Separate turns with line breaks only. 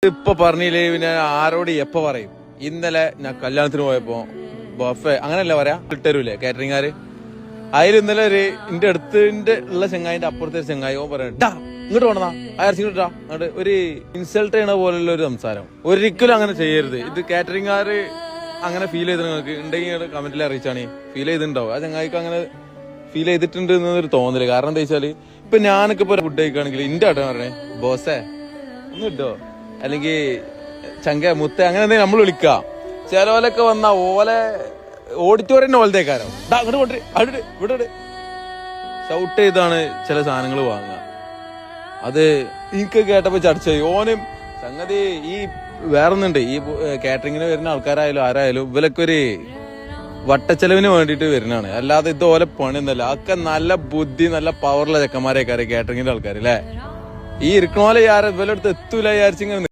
ഇപ്പൊ പറഞ്ഞില്ലേ പിന്നെ ആരോട് എപ്പോ പറയും. ഇന്നലെ ഞാൻ കല്യാണത്തിന് പോയപ്പോ ബഫേ അങ്ങനെയല്ല പറയാ ഇട്ടരൂലേ കാറ്ററിംഗുകാര്. അതിൽ ഇന്നലെ ഒരു എന്റെ അടുത്തിന്റെ ഉള്ള ചെങ്ങായിന്റെ അപ്പുറത്തെ ചെങ്ങായി പറയാ ഇങ്ങോട്ട് വേണതാ അയർച്ചിട്ടാ അങ്ങോട്ട് ഒരു ഇൻസൾട്ട് ചെയ്യണ പോലുള്ള ഒരു സംസാരം. ഒരിക്കലും അങ്ങനെ ചെയ്യരുത്. ഇത് കാറ്ററിംഗുകാര് അങ്ങനെ ഫീൽ ചെയ്ത് നിങ്ങൾക്ക് ഉണ്ടെങ്കിൽ കമന്റിൽ അറിയിച്ചാണ്. ഫീൽ ചെയ്തിട്ടുണ്ടാവും. ആ ചെങ്ങായിക്ക് അങ്ങനെ ഫീൽ ചെയ്തിട്ടുണ്ട് എന്നൊരു തോന്നല്. കാരണം എന്താ വെച്ചാല് ഇപ്പൊ ഞാനൊക്കെ ഇപ്പൊ ഫുഡ് കഴിക്കുകയാണെങ്കിൽ ഇന്റെ ആട്ടോ പറഞ്ഞേ ബോസേ ഒന്ന് കിട്ടോ അല്ലെങ്കിൽ ചങ്ക മുത്ത അങ്ങനെ എന്തെങ്കിലും നമ്മൾ വിളിക്കാം. ചിലവലൊക്കെ വന്ന ഓലെ ഓഡിറ്റോറിയം ഓലത്തേക്കാരോ അങ്ങോട്ട് കൊണ്ടേ അവിടെ ഇവിടെ ഷൗട്ട് ചെയ്താണ് ചില സാധനങ്ങൾ വാങ്ങുക. അത് എനിക്ക് കേട്ടപ്പോ ചർച്ച ചെയ്യും. ഓനും സംഗതി ഈ വേറൊന്നുണ്ട്. ഈ കാറ്ററിങ്ങിന് വരുന്ന ആൾക്കാരായാലും ആരായാലും ഇവലൊക്കെ ഒരു വട്ടച്ചെലവിന് വേണ്ടിയിട്ട് വരുന്നതാണ്. അല്ലാതെ ഇതുപോലെ പണിയൊന്നുമല്ല. അതൊക്കെ നല്ല ബുദ്ധി നല്ല പവറുള്ള ചെക്കന്മാരെക്കാരെ കാറ്ററിങ്ങിന്റെ ആൾക്കാർ അല്ലേ. ഈ ഇരിക്കണ പോലെ ഇവലെടുത്ത് എത്തൂല വിചാരിച്ചിങ്ങനെ